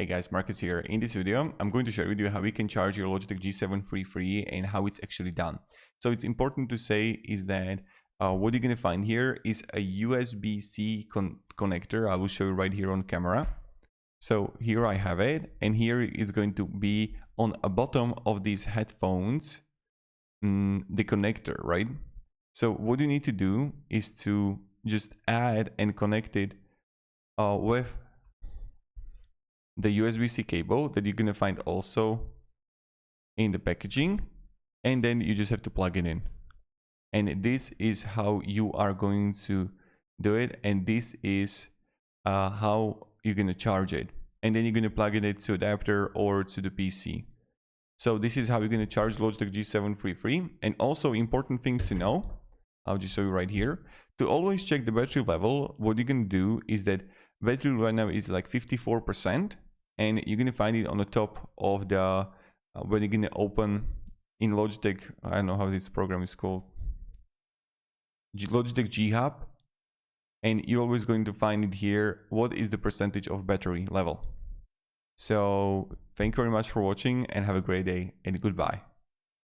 Hey guys, Marcus here. In this video, I'm going to share with you how we can charge your Logitech G733 and how it's actually done. So it's important to say is that what you're going to find here is a USB-C connector. I will show you right here on camera. So here I have it, and here is going to be on the bottom of these headphones, the connector, right? So what you need to do is to just add and connect it with the USB-C cable that you're going to find also in the packaging, and then you just have to plug it in. And this is how you are going to do it, and this is how you're going to charge it. And then you're going to plug in it to adapter or to the PC. So this is how you're going to charge Logitech G733. And also important thing to know, I'll just show you right here, to always check the battery level. What you can do is that battery right now is like 54%, and you're going to find it on the top of the when you're going to open in Logitech, I don't know how this program is called, Logitech G Hub, and you're always going to find it here, what is the percentage of battery level. So thank you very much for watching and have a great day, and goodbye.